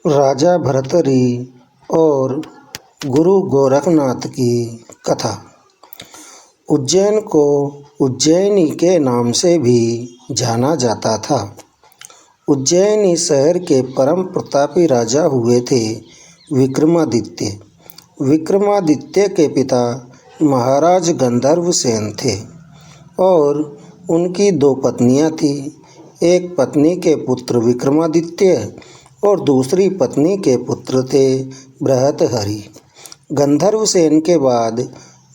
राजा भर्तृहरि और गुरु गोरखनाथ की कथा। उज्जैन को उज्जैनी के नाम से भी जाना जाता था। उज्जैनी शहर के परम प्रतापी राजा हुए थे विक्रमादित्य। विक्रमादित्य के पिता महाराज गंधर्वसेन थे और उनकी दो पत्नियां थीं। एक पत्नी के पुत्र विक्रमादित्य और दूसरी पत्नी के पुत्र थे बृहत्हरि। गंधर्वसेन के बाद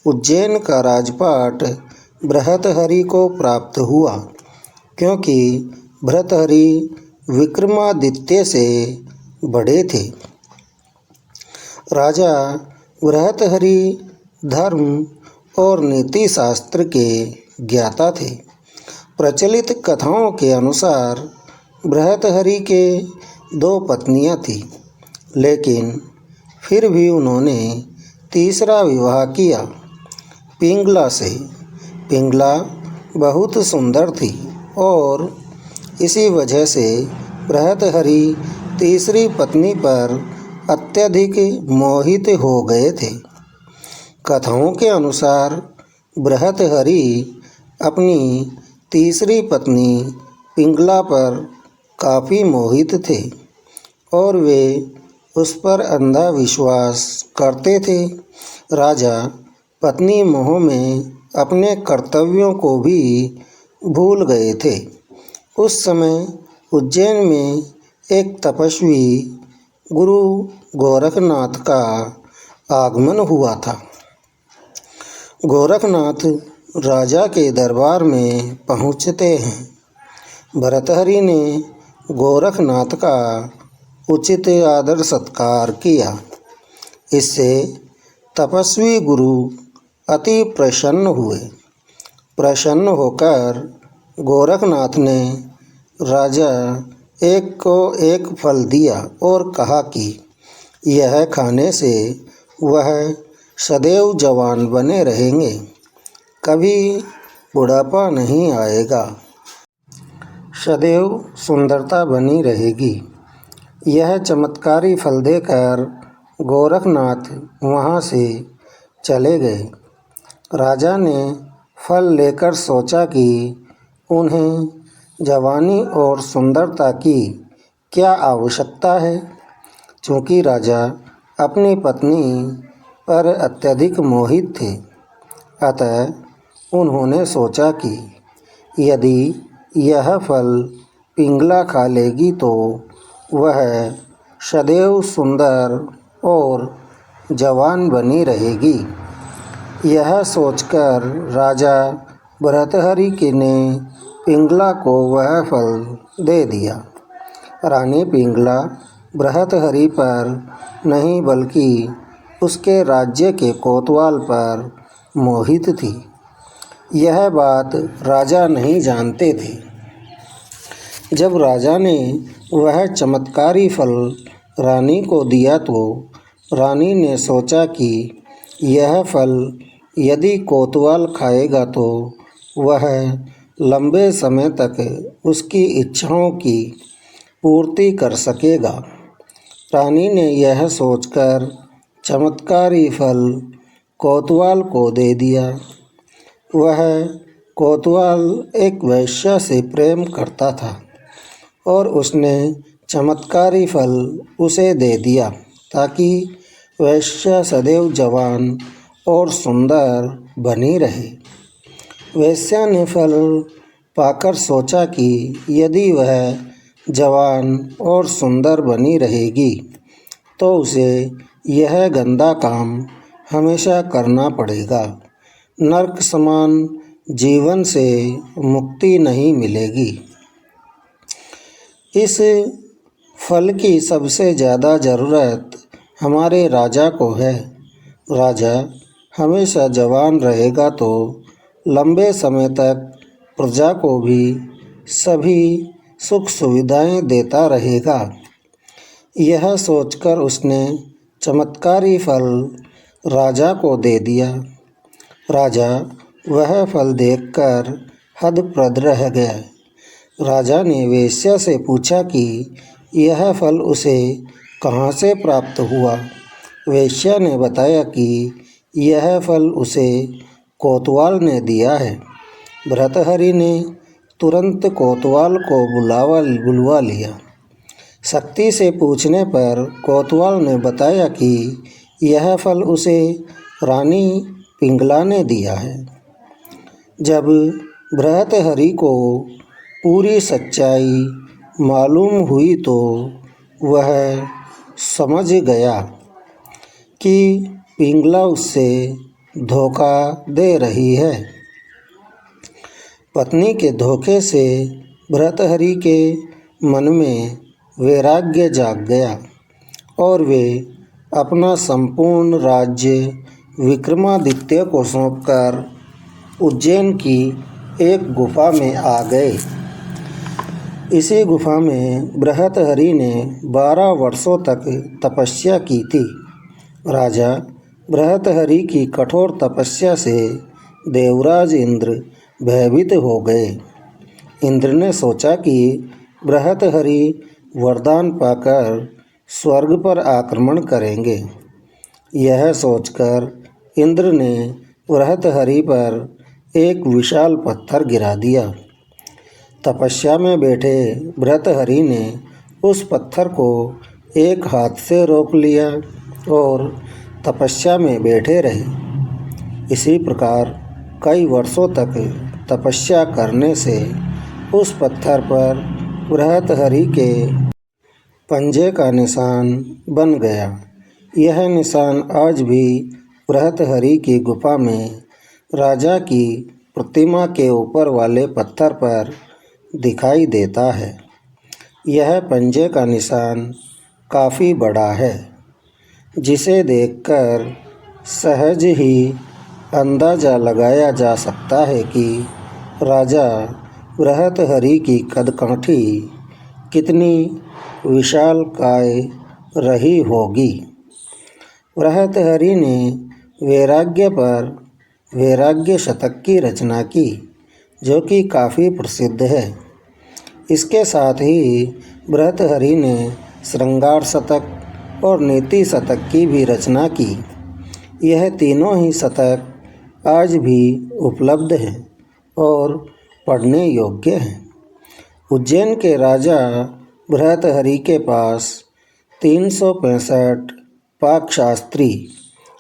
उज्जैन का राजपाट बृहत्हरि को प्राप्त हुआ, क्योंकि भर्तृहरि विक्रमादित्य से बड़े थे। राजा बृहत्हरि धर्म और नीति शास्त्र के ज्ञाता थे। प्रचलित कथाओं के अनुसार बृहत्हरि के दो पत्नियां थीं, लेकिन फिर भी उन्होंने तीसरा विवाह किया पिंगला से। पिंगला बहुत सुंदर थी और इसी वजह से बृहत्हरि तीसरी पत्नी पर अत्यधिक मोहित हो गए थे। कथाओं के अनुसार बृहत्हरि अपनी तीसरी पत्नी पिंगला पर काफ़ी मोहित थे और वे उस पर अंधा विश्वास करते थे। राजा पत्नी मोह में अपने कर्तव्यों को भी भूल गए थे। उस समय उज्जैन में एक तपस्वी गुरु गोरखनाथ का आगमन हुआ था। गोरखनाथ राजा के दरबार में पहुँचते हैं। भर्तृहरि ने गोरखनाथ का उचित आदर सत्कार किया। इससे तपस्वी गुरु अति प्रसन्न हुए। प्रसन्न होकर गोरखनाथ ने राजा एक को एक फल दिया और कहा कि यह खाने से वह सदैव जवान बने रहेंगे, कभी बुढ़ापा नहीं आएगा, सदैव सुंदरता बनी रहेगी। यह चमत्कारी फल देकर गोरखनाथ वहाँ से चले गए। राजा ने फल लेकर सोचा कि उन्हें जवानी और सुंदरता की क्या आवश्यकता है। चूँकि राजा अपनी पत्नी पर अत्यधिक मोहित थे, अतः उन्होंने सोचा कि यदि यह फल पिंगला खा लेगी तो वह सदैव सुंदर और जवान बनी रहेगी। यह सोचकर राजा भर्तृहरि ने पिंगला को वह फल दे दिया। रानी पिंगला भर्तृहरि पर नहीं बल्कि उसके राज्य के कोतवाल पर मोहित थी। यह बात राजा नहीं जानते थे। जब राजा ने वह चमत्कारी फल रानी को दिया तो रानी ने सोचा कि यह फल यदि कोतवाल खाएगा तो वह लंबे समय तक उसकी इच्छाओं की पूर्ति कर सकेगा। रानी ने यह सोचकर चमत्कारी फल कोतवाल को दे दिया। वह कोतवाल एक वैश्या से प्रेम करता था और उसने चमत्कारी फल उसे दे दिया ताकि वैश्या सदैव जवान और सुंदर बनी रहे। वैश्या ने फल पाकर सोचा कि यदि वह जवान और सुंदर बनी रहेगी तो उसे यह गंदा काम हमेशा करना पड़ेगा। नरक समान जीवन से मुक्ति नहीं मिलेगी। इस फल की सबसे ज़्यादा ज़रूरत हमारे राजा को है। राजा हमेशा जवान रहेगा तो लंबे समय तक प्रजा को भी सभी सुख सुविधाएं देता रहेगा। यह सोचकर उसने चमत्कारी फल राजा को दे दिया। राजा वह फल देखकर हतप्रभ रह गया। राजा ने वेश्या से पूछा कि यह फल उसे कहाँ से प्राप्त हुआ? वेश्या ने बताया कि यह फल उसे कोतवाल ने दिया है। भर्तृहरि ने तुरंत कोतवाल को बुलवा लिया। शक्ति से पूछने पर कोतवाल ने बताया कि यह फल उसे रानी पिंगला ने दिया है। जब भर्तृहरि को पूरी सच्चाई मालूम हुई तो वह समझ गया कि पिंगला उससे धोखा दे रही है। पत्नी के धोखे से भर्तृहरि के मन में वैराग्य जाग गया और वे अपना संपूर्ण राज्य विक्रमादित्य को सौंपकर उज्जैन की एक गुफा में आ गए। इसी गुफा में भर्तृहरि ने 12 वर्षों तक तपस्या की थी। राजा भर्तृहरि की कठोर तपस्या से देवराज इंद्र भयभीत हो गए। इंद्र ने सोचा कि भर्तृहरि वरदान पाकर स्वर्ग पर आक्रमण करेंगे। यह सोचकर इंद्र ने भर्तृहरि पर एक विशाल पत्थर गिरा दिया। तपस्या में बैठे भर्तृहरि ने उस पत्थर को एक हाथ से रोक लिया और तपस्या में बैठे रहे। इसी प्रकार कई वर्षों तक तपस्या करने से उस पत्थर पर भर्तृहरि के पंजे का निशान बन गया। यह निशान आज भी भर्तृहरि की गुफा में राजा की प्रतिमा के ऊपर वाले पत्थर पर दिखाई देता है। यह पंजे का निशान काफ़ी बड़ा है, जिसे देखकर सहज ही अंदाज़ा लगाया जा सकता है कि राजा भर्तृहरि की कदकाठी कितनी विशालकाय रही होगी। भर्तृहरि ने वैराग्य पर वैराग्य शतक की रचना की, जो कि काफ़ी प्रसिद्ध है। इसके साथ ही भर्तृहरि ने श्रृंगार शतक और नीति शतक की भी रचना की। यह तीनों ही शतक आज भी उपलब्ध हैं और पढ़ने योग्य हैं। उज्जैन के राजा भर्तृहरि के पास 365 पाकशास्त्री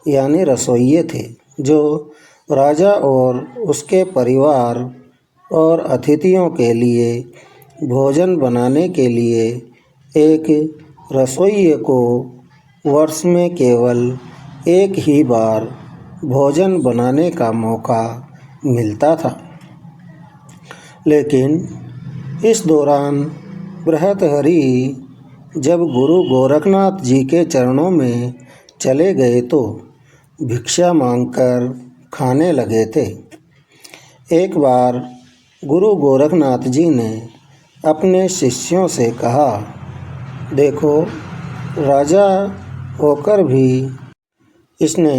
यानी रसोइये थे, जो राजा और उसके परिवार और अतिथियों के लिए भोजन बनाने के लिए एक रसोइये को वर्ष में केवल एक ही बार भोजन बनाने का मौका मिलता था। लेकिन इस दौरान भर्तृहरि जब गुरु गोरखनाथ जी के चरणों में चले गए तो भिक्षा मांगकर खाने लगे थे। एक बार गुरु गोरखनाथ जी ने अपने शिष्यों से कहा, देखो, राजा होकर भी इसने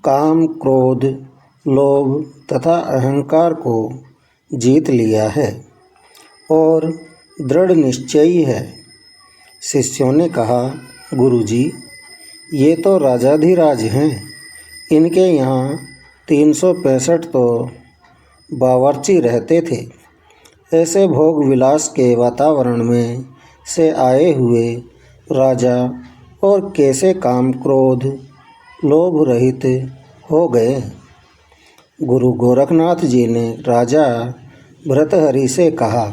काम, क्रोध, लोभ तथा अहंकार को जीत लिया है और दृढ़ निश्चयी है। शिष्यों ने कहा, गुरुजी, ये तो राजाधिराज हैं, इनके यहाँ 365 तो बावर्ची रहते थे। ऐसे भोग विलास के वातावरण में से आए हुए राजा और कैसे काम, क्रोध, लोभ रहित हो गए। गुरु गोरखनाथ जी ने राजा भर्तृहरि से कहा,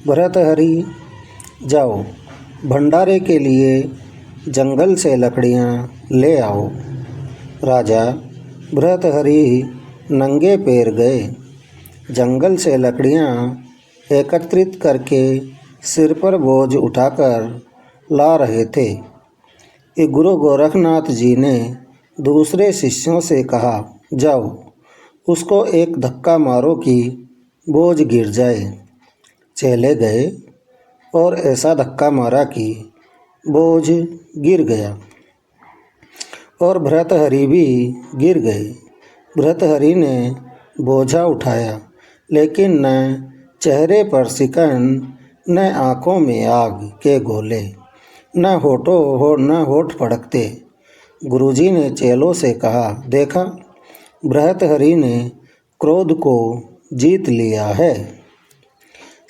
भर्तृहरि, जाओ, भंडारे के लिए जंगल से लकड़ियाँ ले आओ। राजा भर्तृहरि नंगे पैर गए। जंगल से लकड़ियाँ एकत्रित करके सिर पर बोझ उठाकर ला रहे थे कि गुरु गोरखनाथ जी ने दूसरे शिष्यों से कहा, जाओ, उसको एक धक्का मारो कि बोझ गिर जाए। चले गए और ऐसा धक्का मारा कि बोझ गिर गया और भर्तृहरि भी गिर गए। भर्तृहरि ने बोझा उठाया, लेकिन न चेहरे पर सिकन न आँखों में आग के गोले। न होठ फड़कते। गुरुजी ने चेलों से कहा, देखा, भर्तृहरि ने क्रोध को जीत लिया है।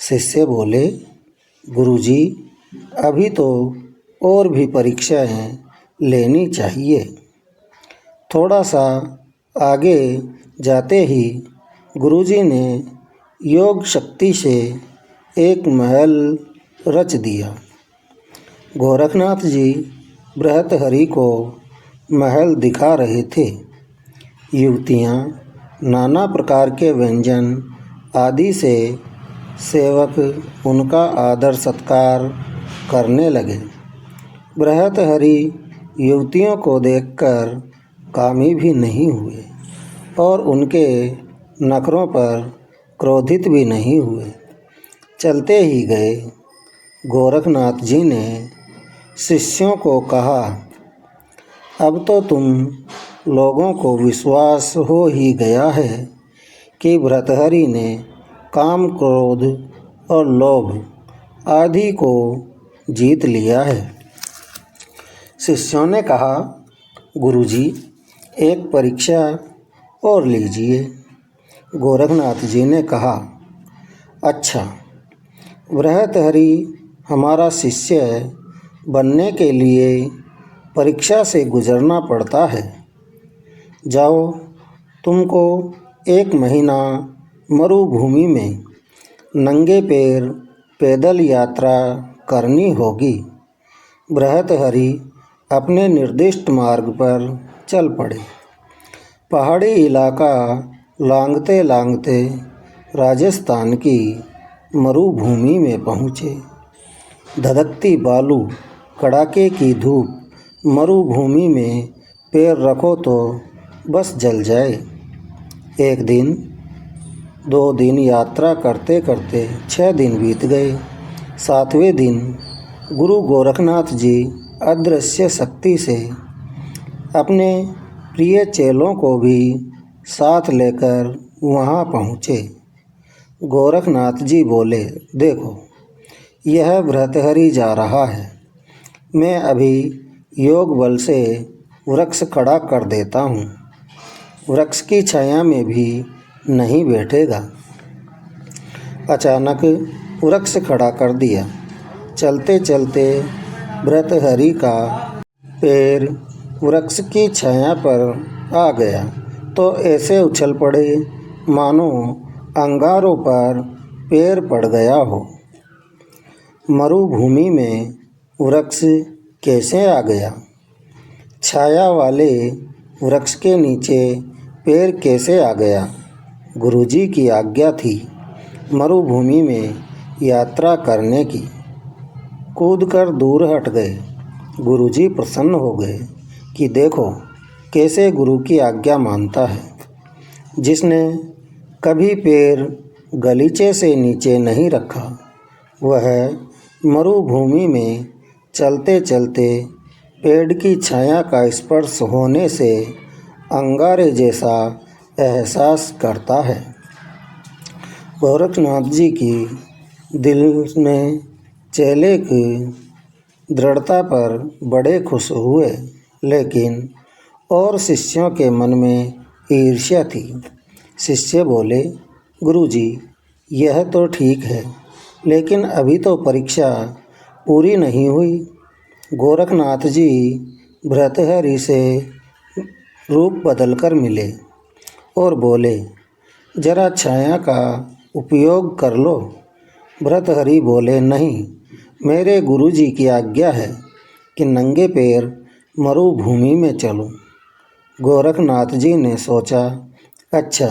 शिष्य बोले, गुरुजी, अभी तो और भी परीक्षाएं लेनी चाहिए। थोड़ा सा आगे जाते ही गुरुजी ने योग शक्ति से एक महल रच दिया। गोरखनाथ जी भर्तृहरि को महल दिखा रहे थे। युवतियाँ नाना प्रकार के व्यंजन आदि से सेवक उनका आदर सत्कार करने लगे। भर्तृहरि युवतियों को देखकर कामी भी नहीं हुए और उनके नखरों पर क्रोधित भी नहीं हुए। चलते ही गए। गोरखनाथ जी ने शिष्यों को कहा, अब तो तुम लोगों को विश्वास हो ही गया है कि भर्तृहरि ने काम, क्रोध और लोभ आदि को जीत लिया है। शिष्यों ने कहा, गुरुजी, एक परीक्षा और लीजिए। गोरखनाथ जी ने कहा, अच्छा, भर्तृहरि हमारा शिष्य बनने के लिए परीक्षा से गुजरना पड़ता है। जाओ, तुमको 1 महीना मरुभूमि में नंगे पैर पैदल यात्रा करनी होगी। भर्तृहरि अपने निर्दिष्ट मार्ग पर चल पड़े। पहाड़ी इलाका लांघते लांघते राजस्थान की मरुभूमि में पहुँचे। धधकती बालू, कड़ाके की धूप, मरुभूमि में पैर रखो तो बस जल जाए। 1 दिन, 2 दिन यात्रा करते करते 6 दिन बीत गए। 7वें दिन गुरु गोरखनाथ जी अदृश्य शक्ति से अपने प्रिय चेलों को भी साथ लेकर वहाँ पहुँचे। गोरखनाथ जी बोले, देखो, यह भर्तृहरि जा रहा है। मैं अभी योग बल से वृक्ष खड़ा कर देता हूँ। वृक्ष की छाया में भी नहीं बैठेगा। अचानक वृक्ष खड़ा कर दिया। चलते चलते भर्तृहरि का पैर वृक्ष की छाया पर आ गया तो ऐसे उछल पड़े मानो अंगारों पर पैर पड़ गया हो। मरुभूमि में वृक्ष कैसे आ गया? छाया वाले वृक्ष के नीचे पैर कैसे आ गया? गुरुजी की आज्ञा थी मरुभूमि में यात्रा करने की। कूदकर दूर हट गए। गुरुजी प्रसन्न हो गए कि देखो कैसे गुरु की आज्ञा मानता है। जिसने कभी पैर गलीचे से नीचे नहीं रखा, वह मरुभूमि में चलते चलते पेड़ की छाया का स्पर्श होने से अंगारे जैसा एहसास करता है। गोरखनाथ जी की दिल में चेले की दृढ़ता पर बड़े खुश हुए, लेकिन और शिष्यों के मन में ईर्ष्या थी। शिष्य बोले, गुरुजी, यह तो ठीक है, लेकिन अभी तो परीक्षा पूरी नहीं हुई। गोरखनाथ जी भर्तृहरि से रूप बदलकर मिले और बोले, जरा छाया का उपयोग कर लो। भर्तृहरि बोले, नहीं, मेरे गुरुजी की आज्ञा है कि नंगे पैर मरुभूमि में चलूं। गोरखनाथ जी ने सोचा, अच्छा,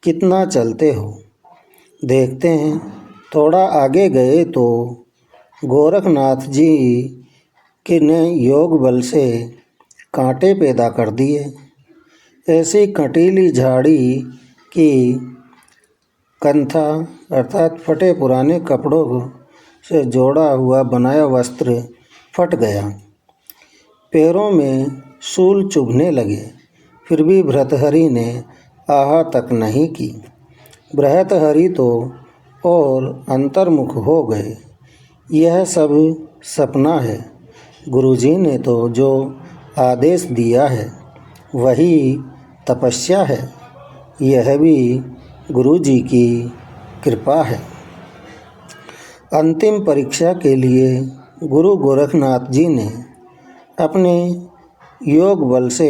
कितना चलते हो, देखते हैं। थोड़ा आगे गए तो गोरखनाथ जी ने योग बल से कांटे पैदा कर दिए। ऐसी कंटीली झाड़ी की कंथा अर्थात फटे पुराने कपड़ों से जोड़ा हुआ बनाया वस्त्र फट गया। पैरों में सूल चुभने लगे, फिर भी भर्तृहरि ने आह तक नहीं की। भर्तृहरि तो और अंतर्मुख हो गए। यह सब सपना है, गुरुजी ने तो जो आदेश दिया है वही तपस्या है। यह भी गुरुजी की कृपा है। अंतिम परीक्षा के लिए गुरु गोरखनाथ जी ने अपने योग बल से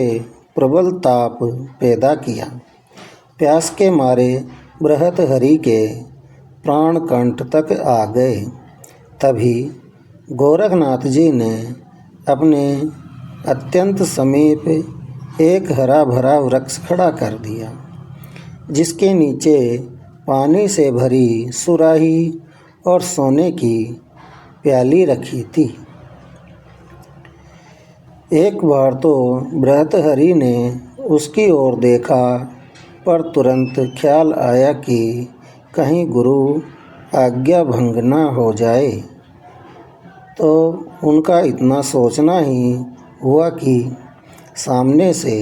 प्रबल ताप पैदा किया। प्यास के मारे बृहत्हरि के प्राण कंठ तक आ गए। तभी गोरखनाथ जी ने अपने अत्यंत समीप एक हरा भरा वृक्ष खड़ा कर दिया, जिसके नीचे पानी से भरी सुराही और सोने की प्याली रखी थी। एक बार तो बृहत्हरि ने उसकी ओर देखा, पर तुरंत ख्याल आया कि कहीं गुरु आज्ञा भंग न हो जाए। तो उनका इतना सोचना ही हुआ कि सामने से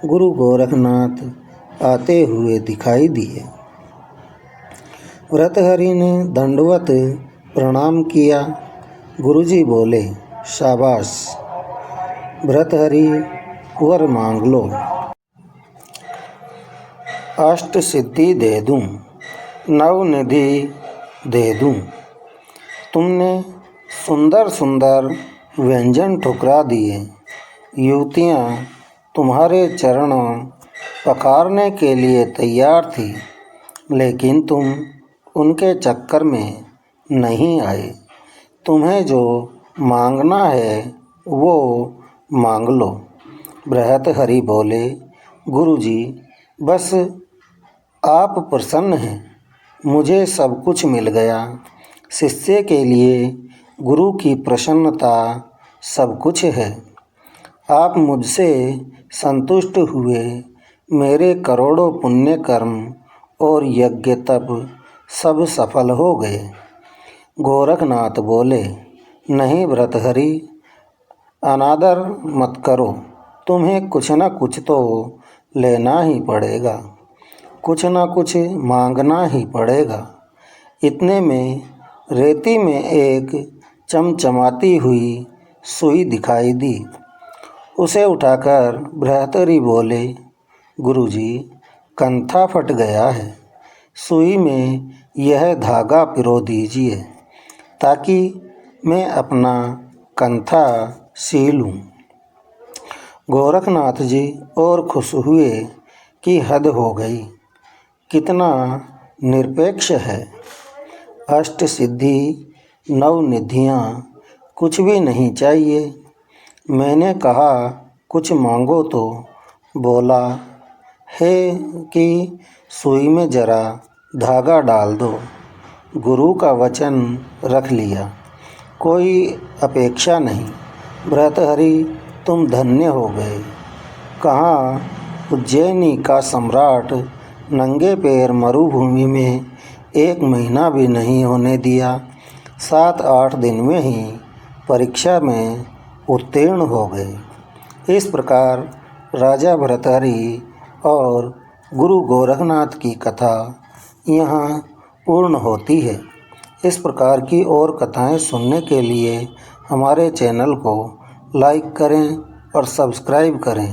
गुरु गोरखनाथ आते हुए दिखाई दिए। बृहत्हरि ने दंडवत प्रणाम किया। गुरुजी बोले, शाबाश बृहत्हरि, वर मांग लो। अष्ट सिद्धि दे दूं, नवनिधि दे दूं। तुमने सुंदर सुंदर व्यंजन ठुकरा दिए। युवतियाँ तुम्हारे चरणों पखारने के लिए तैयार थी, लेकिन तुम उनके चक्कर में नहीं आए। तुम्हें जो मांगना है वो मांग लो। बृहत्हरि बोले, गुरुजी, बस आप प्रसन्न हैं, मुझे सब कुछ मिल गया। शिष्य के लिए गुरु की प्रसन्नता सब कुछ है। आप मुझसे संतुष्ट हुए। मेरे करोड़ों पुण्य कर्म और यज्ञ तप सब सफल हो गए। गोरखनाथ बोले, नहीं बृहत्हरि, अनादर मत करो। तुम्हें कुछ न कुछ तो लेना ही पड़ेगा, कुछ न कुछ मांगना ही पड़ेगा। इतने में रेती में एक चमचमाती हुई सुई दिखाई दी। उसे उठाकर बृहत्हरि बोले, गुरुजी, कंथा फट गया है। सुई में यह धागा पिरो दीजिए, ताकि मैं अपना कंथा सी लूँ। गोरखनाथ जी और खुश हुए कि हद हो गई, कितना निरपेक्ष है। अष्ट सिद्धि नवनिधियाँ कुछ भी नहीं चाहिए। मैंने कहा कुछ मांगो तो बोला है कि सुई में जरा धागा डाल दो। गुरु का वचन रख लिया, कोई अपेक्षा नहीं। बृहत्हरि, तुम धन्य हो गए। कहाँ उज्जैनी का सम्राट नंगे पैर मरुभूमि में 1 महीना भी नहीं होने दिया, 7-8 दिन में ही परीक्षा में उत्तीर्ण हो गए। इस प्रकार राजा भर्तृहरि और गुरु गोरखनाथ की कथा यहाँ पूर्ण होती है। इस प्रकार की और कथाएं सुनने के लिए हमारे चैनल को लाइक करें और सब्सक्राइब करें।